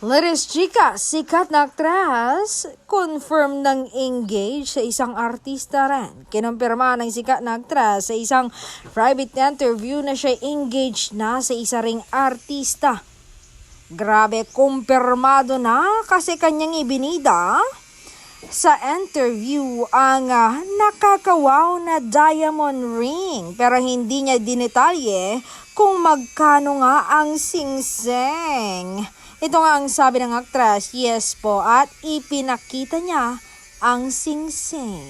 Latest chika, sikat na aktras, confirm ng engage sa isang artista rin. Kinumpirma ng sikat na aktras sa isang private interview na siya engaged na sa isa ring artista. Grabe, kumpirmado na kasi kanyang ibinida sa interview ang nakakawaw na diamond ring, pero hindi niya dinetalye kung magkano nga ang singseng. Ito nga ang sabi ng aktras, yes po, at ipinakita niya ang singseng.